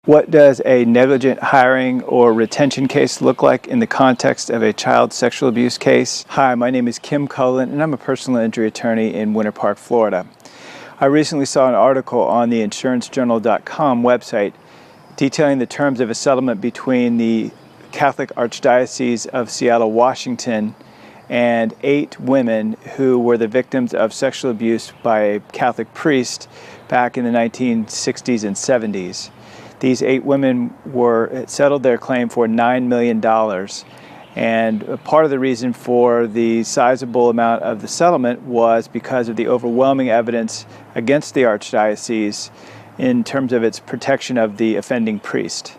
What does a negligent hiring or retention case look like in the context of a child sexual abuse case? Hi, my name is Kim Cullen, and I'm a personal injury attorney in Winter Park, Florida. I recently saw an article on the insurancejournal.com website detailing the terms of a settlement between the Catholic Archdiocese of Seattle, Washington, and 8 women who were the victims of sexual abuse by a Catholic priest back in the 1960s and 70s. These 8 women settled their claim for $9 million, and part of the reason for the sizable amount of the settlement was because of the overwhelming evidence against the Archdiocese in terms of its protection of the offending priest.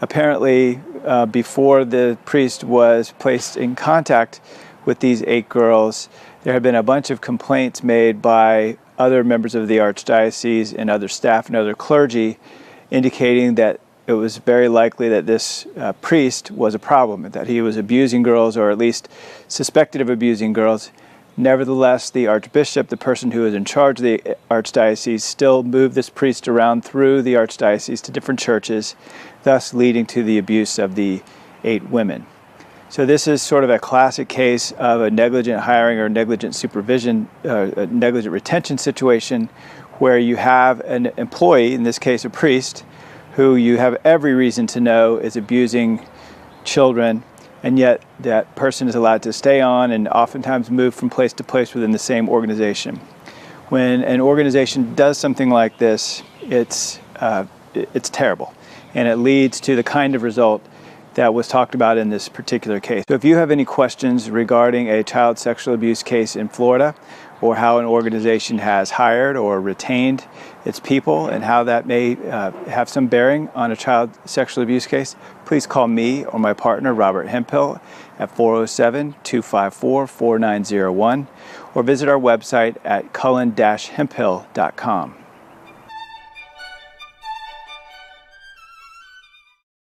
Apparently, before the priest was placed in contact with these 8 girls, there had been a bunch of complaints made by other members of the Archdiocese and other staff and other clergy, indicating that it was very likely that this priest was a problem, that he was abusing girls, or at least suspected of abusing girls. Nevertheless, the Archbishop, the person who was in charge of the Archdiocese, still moved this priest around through the Archdiocese to different churches, thus leading to the abuse of the 8 women. So this is sort of a classic case of a negligent hiring or negligent supervision, a negligent retention situation, where you have an employee, in this case a priest, who you have every reason to know is abusing children, and yet that person is allowed to stay on and oftentimes move from place to place within the same organization. When an organization does something like this, it's terrible, and it leads to the kind of result that was talked about in this particular case. So if you have any questions regarding a child sexual abuse case in Florida, or how an organization has hired or retained its people and how that may have some bearing on a child sexual abuse case, please call me or my partner, Robert Hemphill, at 407-254-4901, or visit our website at cullen-hemphill.com.